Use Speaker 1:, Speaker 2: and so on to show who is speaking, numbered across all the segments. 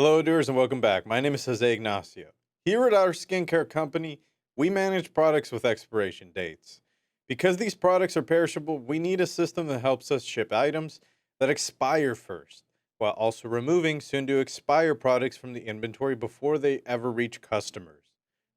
Speaker 1: Hello, doers, and welcome back. My name is Jose Ignacio. Here at our skincare company, we manage products with expiration dates. Because these products are perishable, we need a system that helps us ship items that expire first, while also removing soon to expire products from the inventory before they ever reach customers.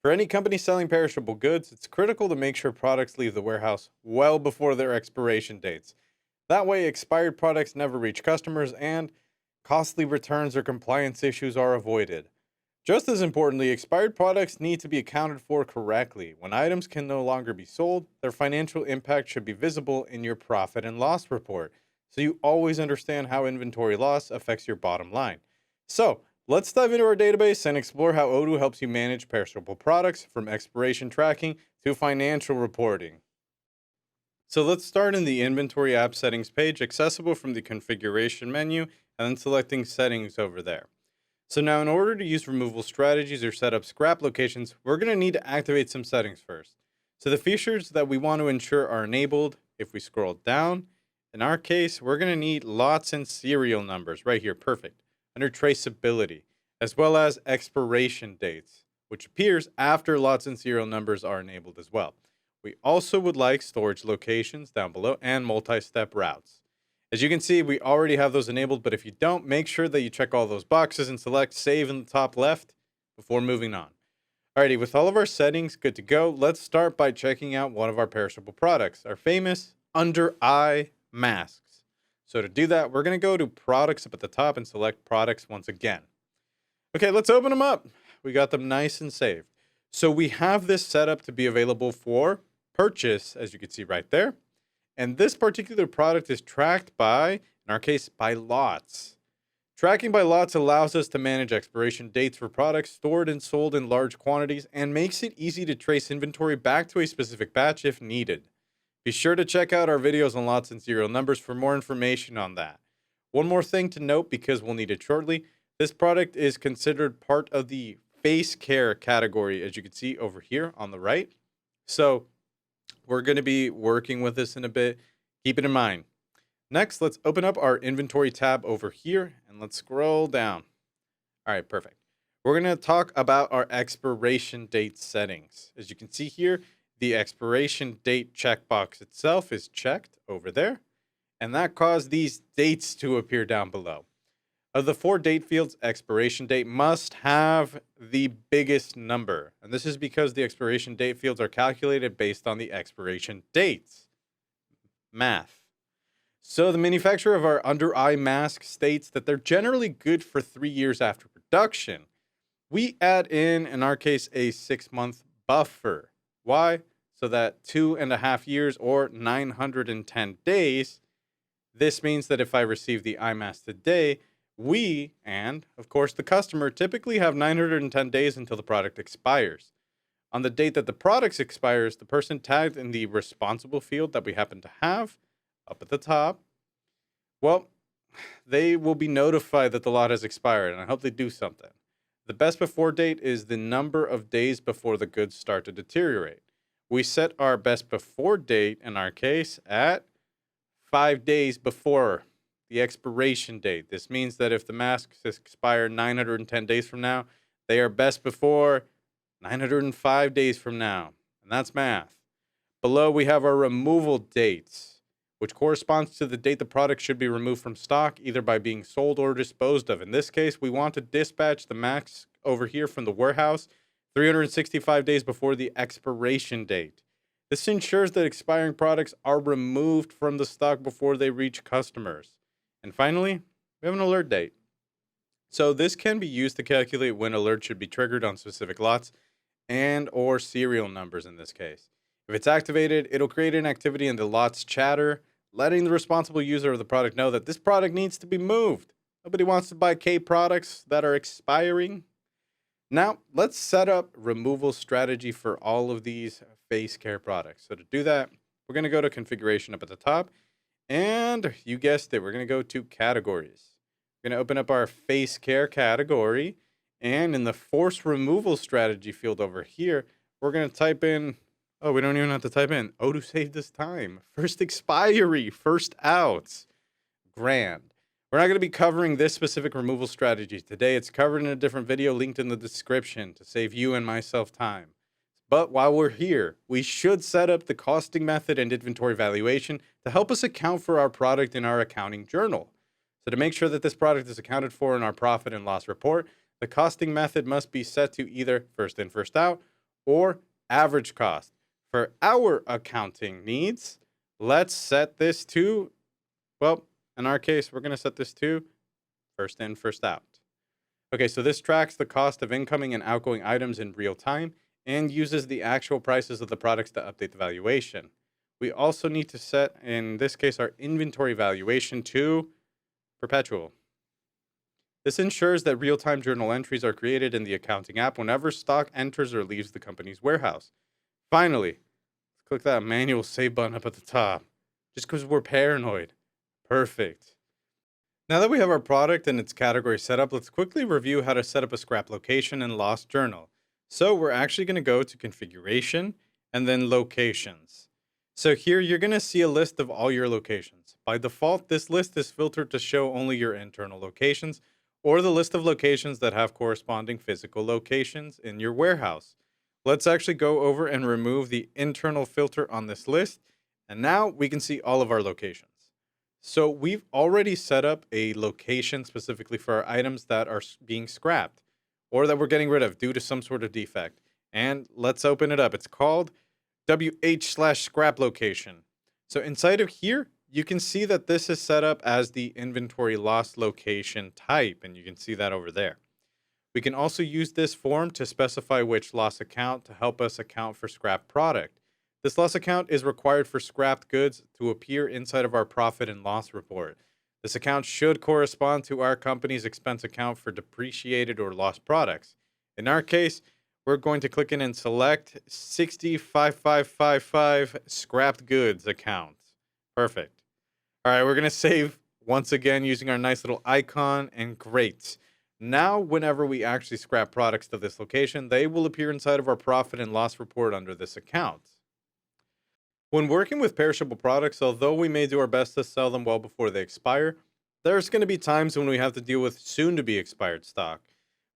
Speaker 1: For any company selling perishable goods, it's critical to make sure products leave the warehouse well before their expiration dates. That way, expired products never reach customers and costly returns or compliance issues are avoided. Just as importantly, expired products need to be accounted for correctly. When items can no longer be sold, their financial impact should be visible in your profit and loss report, so you always understand how inventory loss affects your bottom line. So, let's dive into our database and explore how Odoo helps you manage perishable products from expiration tracking to financial reporting. So let's start in the Inventory App Settings page, accessible from the Configuration menu, and then selecting Settings over there. So now in order to use removal strategies or set up scrap locations, we're going to need to activate some settings first. So the features that we want to ensure are enabled, if we scroll down, in our case, we're going to need lots and serial numbers right here, perfect, under traceability, as well as expiration dates, which appears after lots and serial numbers are enabled as well. We also would like storage locations down below and multi-step routes. As you can see, we already have those enabled, but if you don't, make sure that you check all those boxes and select Save in the top left before moving on. Alrighty, with all of our settings good to go, let's start by checking out one of our perishable products, our famous under eye masks. So to do that, we're going to go to Products up at the top and select Products once again. Okay, let's open them up. We got them nice and saved. So we have this set up to be available for purchase, as you can see right there. And this particular product is tracked by, in our case, by lots. Tracking by lots allows us to manage expiration dates for products stored and sold in large quantities and makes it easy to trace inventory back to a specific batch if needed. Be sure to check out our videos on lots and serial numbers for more information on that. One more thing to note, because we'll need it shortly, this product is considered part of the face care category, as you can see over here on the right. So we're going to be working with this in a bit. Keep it in mind. Next, let's open up our inventory tab over here and let's scroll down. All right, perfect. We're going to talk about our expiration date settings. As you can see here, the expiration date checkbox itself is checked over there, and that caused these dates to appear down below. Of the 4 date fields, expiration date must have the biggest number. And this is because the expiration date fields are calculated based on the expiration dates. Math. So the manufacturer of our under eye mask states that they're generally good for 3 years after production. We add in our case, a 6-month buffer. Why? So that 2.5 years or 910 days. This means that if I receive the eye mask today, we, and of course the customer, typically have 910 days until the product expires. On the date that the product expires, the person tagged in the responsible field that we happen to have up at the top, well, they will be notified that the lot has expired, and I hope they do something. The best before date is the number of days before the goods start to deteriorate. We set our best before date, in our case, at 5 days before the expiration date. This means that if the masks expire 910 days from now, they are best before 905 days from now. And that's math. Below, we have our removal dates, which corresponds to the date the product should be removed from stock, either by being sold or disposed of. In this case, we want to dispatch the mask over here from the warehouse 365 days before the expiration date. This ensures that expiring products are removed from the stock before they reach customers. And finally, we have an alert date. So this can be used to calculate when alerts should be triggered on specific lots and or serial numbers in this case. If it's activated, it'll create an activity in the lots chatter, letting the responsible user of the product know that this product needs to be moved. Nobody wants to buy K products that are expiring. Now, let's set up removal strategy for all of these face care products. So to do that, we're going to go to configuration up at the top. And you guessed it, we're going to go to categories. We're going to open up our face care category. And in the force removal strategy field over here, we're going to type in, oh, we don't even have to type in. Odoo saved us time. First expiry, first out. Grand. We're not going to be covering this specific removal strategy today. It's covered in a different video linked in the description to save you and myself time. But while we're here, we should set up the costing method and inventory valuation to help us account for our product in our accounting journal. So to make sure that this product is accounted for in our profit and loss report, the costing method must be set to either first in, first out, or average cost. For our accounting needs, let's set this to, well, in our case, we're going to set this to first in, first out. Okay, so this tracks the cost of incoming and outgoing items in real time and uses the actual prices of the products to update the valuation. We also need to set, in this case, our inventory valuation to perpetual. This ensures that real-time journal entries are created in the accounting app whenever stock enters or leaves the company's warehouse. Finally, click that manual save button up at the top, just because we're paranoid. Perfect. Now that we have our product and its category set up, let's quickly review how to set up a scrap location and loss journal. So we're actually going to go to configuration and then locations. So here you're going to see a list of all your locations. By default, this list is filtered to show only your internal locations or the list of locations that have corresponding physical locations in your warehouse. Let's actually go over and remove the internal filter on this list. And now we can see all of our locations. So we've already set up a location specifically for our items that are being scrapped or that we're getting rid of due to some sort of defect. And let's open it up. It's called WH/scrap location. So inside of here, you can see that this is set up as the inventory loss location type, and you can see that over there. We can also use this form to specify which loss account to help us account for scrap product. This loss account is required for scrapped goods to appear inside of our profit and loss report. This account should correspond to our company's expense account for depreciated or lost products. In our case, we're going to click in and select 605555 scrapped goods account. Perfect. All right, we're going to save once again using our nice little icon, and great. Now, whenever we actually scrap products to this location, they will appear inside of our profit and loss report under this account. When working with perishable products, although we may do our best to sell them well before they expire, there's going to be times when we have to deal with soon-to-be expired stock.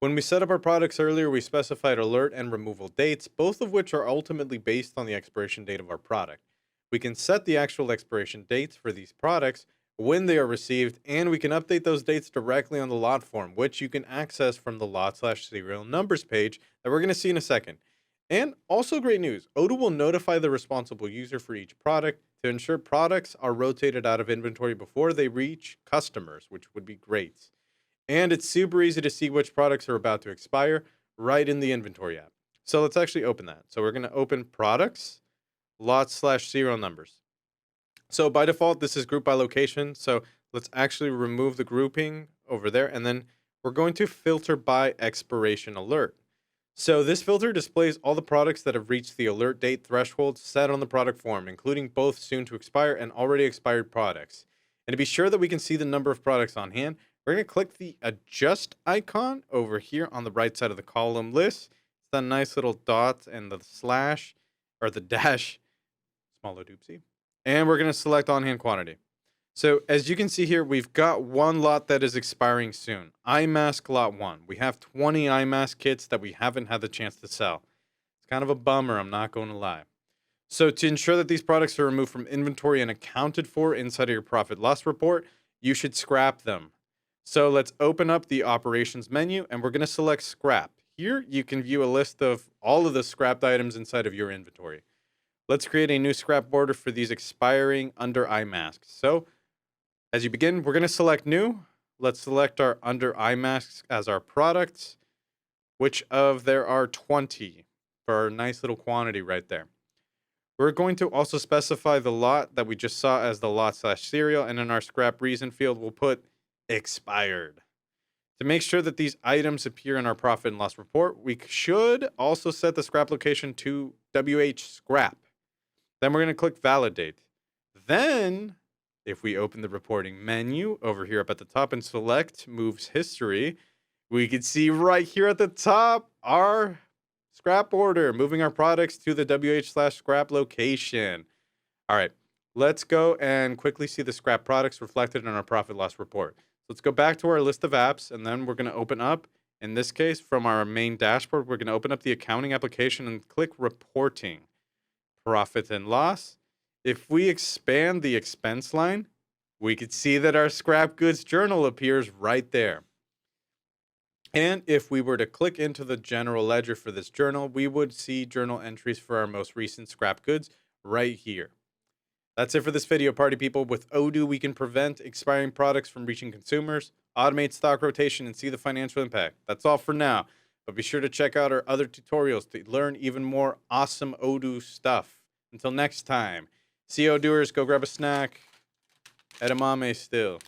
Speaker 1: When we set up our products earlier, we specified alert and removal dates, both of which are ultimately based on the expiration date of our product. We can set the actual expiration dates for these products when they are received, and we can update those dates directly on the lot form, which you can access from the lot/serial numbers page that we're going to see in a second. And also great news, Odoo will notify the responsible user for each product to ensure products are rotated out of inventory before they reach customers, which would be great. And it's super easy to see which products are about to expire right in the inventory app. So let's actually open that. So we're going to open products, lot/serial numbers. So by default, this is grouped by location. So let's actually remove the grouping over there. And then we're going to filter by expiration alert. So this filter displays all the products that have reached the alert date threshold set on the product form, including both soon to expire and already expired products. And to be sure that we can see the number of products on hand, we're going to click the adjust icon over here on the right side of the column list. It's that nice little dot and the slash or the dash, small doopsie. And we're going to select on hand quantity. So as you can see here, we've got one lot that is expiring soon. Eye mask lot 1. We have 20 eye mask kits that we haven't had the chance to sell. It's kind of a bummer, I'm not going to lie. So to ensure that these products are removed from inventory and accounted for inside of your profit loss report, you should scrap them. So let's open up the operations menu and we're going to select scrap. Here you can view a list of all of the scrapped items inside of your inventory. Let's create a new scrap border for these expiring under eye masks. So as you begin, we're going to select new. Let's select our under eye masks as our products, which of there are 20 for our nice little quantity right there. We're going to also specify the lot that we just saw as the lot/serial, and in our scrap reason field, we'll put expired. To make sure that these items appear in our profit and loss report, we should also set the scrap location to WH scrap. Then we're going to click validate. Then if we open the reporting menu over here up at the top and select moves history, we can see right here at the top our scrap order, moving our products to the WH/scrap location. All right, let's go and quickly see the scrap products reflected in our profit loss report. let's go back to our list of apps, and then we're going to open up, in this case, from our main dashboard, we're going to open up the accounting application and click reporting, profit and loss. If we expand the expense line, we could see that our scrap goods journal appears right there. And if we were to click into the general ledger for this journal, we would see journal entries for our most recent scrap goods right here. That's it for this video, party people. With Odoo, we can prevent expiring products from reaching consumers, automate stock rotation, and see the financial impact. That's all for now, but be sure to check out our other tutorials to learn even more awesome Odoo stuff. Until next time, see you Odooers, go grab a snack. Edamame still.